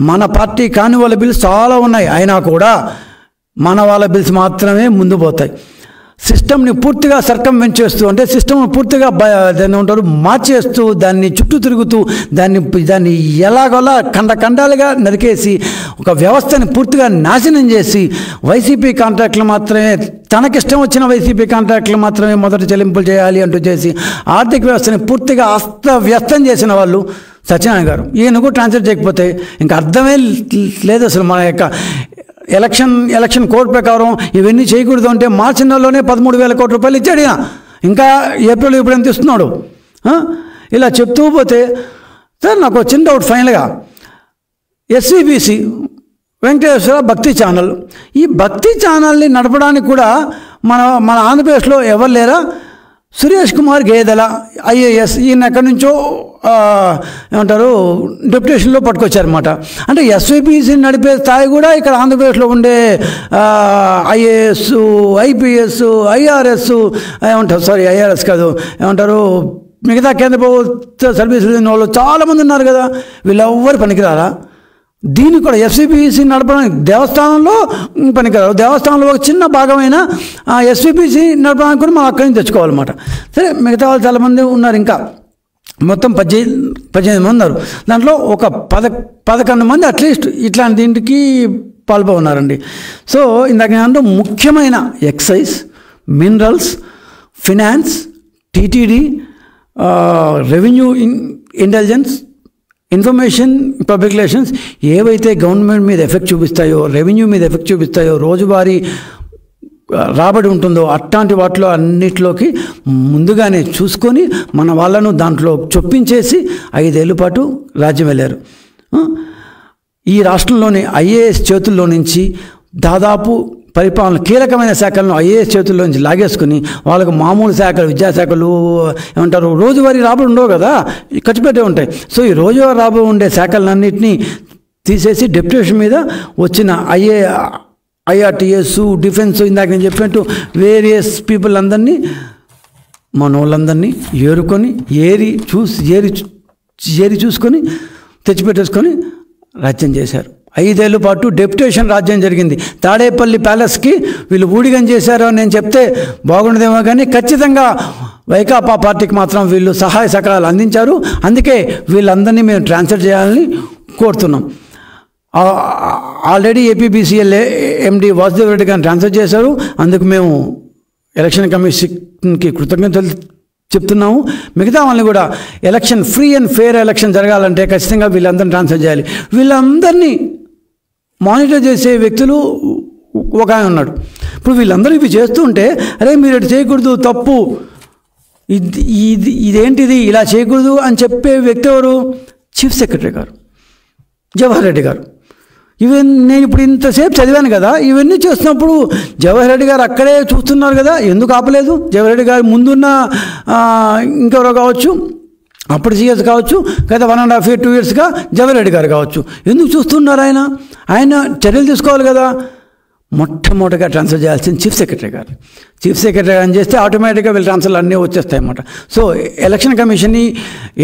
మన పార్టీ కాని వాళ్ళ బిల్స్ చాలా ఉన్నాయి, అయినా కూడా మన వాళ్ళ బిల్స్ మాత్రమే ముందు పోతాయి. సిస్టమ్ని పూర్తిగా సర్కంవెంట్ చేస్తూ, అంటే సిస్టమ్ని పూర్తిగా దాన్ని ఉంటారు మార్చేస్తూ, దాన్ని చుట్టూ తిరుగుతూ, దాన్ని ఎలాగోలా ఖండాలుగా నరికేసి ఒక వ్యవస్థని పూర్తిగా నాశనం చేసి వైసీపీ కాంట్రాక్టులు మాత్రమే, తనకిష్టం వచ్చిన వైసీపీ కాంట్రాక్టులు మాత్రమే మొదట చెల్లింపులు చేయాలి అంటూ చేసి ఆర్థిక వ్యవస్థని పూర్తిగా అస్తవ్యస్తం చేసిన వాళ్ళు సత్యనారాయణ గారు. ఈయనకు ట్రాన్స్ఫర్ చేయకపోతే ఇంకా అర్థమే లేదు అసలు. మన యొక్క ఎలక్షన్ కోడ్ ప్రకారం ఇవన్నీ చేయకూడదు అంటే మార్చి నెలలోనే 13,000 కోట్ల రూపాయలు ఇచ్చాడు ఈయన, ఇంకా ఏప్రిల్ ఇప్పుడు ఎంత ఇస్తున్నాడు. ఇలా చెప్తూ పోతే సార్ నాకు చిన్న డౌట్ ఫైనల్గా, ఎస్వీబీసీ వెంకటేశ్వర భక్తి ఛానల్, ఈ భక్తి ఛానల్ని నడపడానికి కూడా మన ఆంధ్రప్రదేశ్లో ఎవరు లేరా? సురేష్ కుమార్ గేదెల ఐఏఎస్, ఈయన ఎక్కడి నుంచో ఏమంటారు డెప్యుటేషన్లో పట్టుకొచ్చారన్నమాట. అంటే ఎస్వీబీసీ నడిపే స్థాయి కూడా ఇక్కడ ఆంధ్రప్రదేశ్లో ఉండే ఐఏఎస్, ఐపీఎస్, ఐఆర్ఎస్ ఏమంటారు, సారీ ఐఆర్ఎస్ కాదు, ఏమంటారు మిగతా కేంద్ర ప్రభుత్వ సర్వీసులు వాళ్ళు చాలామంది ఉన్నారు కదా, వీళ్ళెవ్వరు పనికిరారా? దీన్ని కూడా ఎస్వీబీసీ నడపడానికి దేవస్థానంలో పనికిరారు, దేవస్థానంలో ఒక చిన్న భాగమైన ఎస్వీబీసీ నడపడానికి కూడా మనం అక్కడి నుంచి తెచ్చుకోవాలన్నమాట. సరే, మిగతా వాళ్ళు చాలామంది ఉన్నారు, ఇంకా మొత్తం 18 మంది ఉన్నారు. దాంట్లో ఒక 11 మంది అట్లీస్ట్ ఇట్లాంటి దీనికి పాల్గొన్నారండి. సో ఇందాక నేను ముఖ్యమైన excise, minerals, finance, TTD, revenue intelligence, information public relations ఏవైతే గవర్నమెంట్ మీద ఎఫెక్ట్ చూపిస్తాయో, రెవెన్యూ మీద ఎఫెక్ట్ చూపిస్తాయో, రోజువారీ రాబడి ఉంటుందో అట్లాంటి వాటిలో అన్నిటిలోకి ముందుగానే చూసుకొని మన వాళ్ళను దాంట్లో చొప్పించేసి 5 ఏళ్ళ పాటు రాజ్యం వెళ్ళారు. ఈ రాష్ట్రంలోని ఐఏఎస్ చేతుల్లో నుంచి దాదాపు పరిపాలన కీలకమైన శాఖలను ఐఏఎస్ చేతుల్లో నుంచి లాగేసుకుని వాళ్ళకు మామూలు శాఖలు, విద్యాశాఖలు ఏమంటారు రోజువారీ రాబడి ఉండవు కదా, ఖర్చు పెట్టే ఉంటాయి. సో ఈ రోజువారీ రాబడి ఉండే శాఖలన్నింటినీ తీసేసి డెప్యుటేషన్ మీద వచ్చిన ఐఆర్టీఎస్, డిఫెన్స్, ఇందాక నేను చెప్పినట్టు వేరియస్ పీపుల్ అందరినీ మన వాళ్ళందరినీ ఏరి చూసుకొని తెచ్చిపెట్టేసుకొని రాజ్యం చేశారు. 5 ఏళ్ళ పాటు డెప్యుటేషన్ రాజ్యం జరిగింది. తాడేపల్లి ప్యాలెస్కి వీళ్ళు ఊడిగం చేశారు అని నేను చెప్తే బాగుండదేమో, కానీ ఖచ్చితంగా వైకాపా పార్టీకి మాత్రం వీళ్ళు సహాయ సహకారాలు అందించారు. అందుకే వీళ్ళందరినీ మేము ట్రాన్స్ఫర్ చేయాలని కోరుతున్నాం. ఆల్రెడీ ఏపీబీసీఎల్ ఎండి వాసుదేవ్ రెడ్డి గారిని ట్రాన్స్ఫర్ చేశారు. అందుకు మేము ఎలక్షన్ కమిషన్కి కృతజ్ఞతలు చెప్తున్నాము. మిగతా వాళ్ళని కూడా election free and fair election జరగాలంటే ఖచ్చితంగా వీళ్ళందరినీ ట్రాన్స్ఫర్ చేయాలి. వీళ్ళందరినీ మానిటర్ చేసే వ్యక్తులు ఒక ఆయన ఉన్నాడు. ఇప్పుడు వీళ్ళందరూ ఇవి చేస్తుంటే అరే మీరు ఇటు చేయకూడదు, తప్పు, ఇదేంటిది ఇలా చేయకూడదు అని చెప్పే వ్యక్తి ఎవరు? చీఫ్ సెక్రటరీ గారు జవహర్ రెడ్డి గారు. నేను ఇప్పుడు ఇంతసేపు చదివాను కదా, ఇవన్నీ చేస్తున్నప్పుడు జవహర్ రెడ్డి గారు అక్కడే చూస్తున్నారు కదా, ఎందుకు ఆపలేదు? జవహర్ రెడ్డి గారు ముందున్న ఇంకెవరో కావచ్చు, అప్పుడు సీఎస్ కావచ్చు, గత 1.5 years 2 yearsగా జవహర్ రెడ్డి గారు కావచ్చు, ఎందుకు చూస్తున్నారు? ఆయన చర్యలు తీసుకోవాలి కదా. మొట్టమొదటిగా ట్రాన్స్ఫర్ చేయాల్సింది చీఫ్ సెక్రటరీ గారు. చీఫ్ సెక్రటరీ గారు చేస్తే ఆటోమేటిక్గా వీళ్ళ ట్రాన్స్ఫర్లు అన్నీ వచ్చేస్తాయి అన్నమాట. సో ఎలక్షన్ కమిషన్ని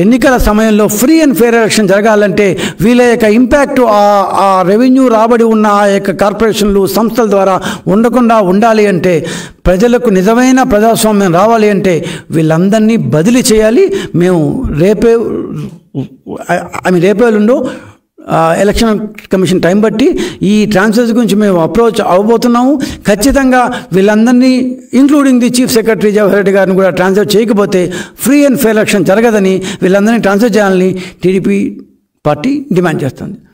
ఎన్నికల సమయంలో ఫ్రీ అండ్ ఫెయిర్ ఎలక్షన్ జరగాలంటే వీళ్ళ యొక్క ఇంపాక్ట్ ఆ రెవెన్యూ రాబడి ఉన్న ఆ యొక్క కార్పొరేషన్లు సంస్థల ద్వారా ఉండకుండా ఉండాలి అంటే, ప్రజలకు నిజమైన ప్రజాస్వామ్యం రావాలి అంటే వీళ్ళందరినీ బదిలీ చేయాలి. మేము రేపే ఎల్లుండో ఎలక్షన్ కమిషన్ టైం బట్టి ఈ ట్రాన్స్ఫర్స్ గురించి మేము అప్రోచ్ అవ్వబోతున్నాము. ఖచ్చితంగా వీళ్ళందరినీ including the chief secretary Jawahar Reddy గారిని కూడా ట్రాన్స్ఫర్ చేయకపోతే ఫ్రీ అండ్ ఫెయిర్ ఎలక్షన్ జరగదని, వీళ్ళందరినీ ట్రాన్స్ఫర్ చేయాలని టీడీపీ పార్టీ డిమాండ్ చేస్తుంది.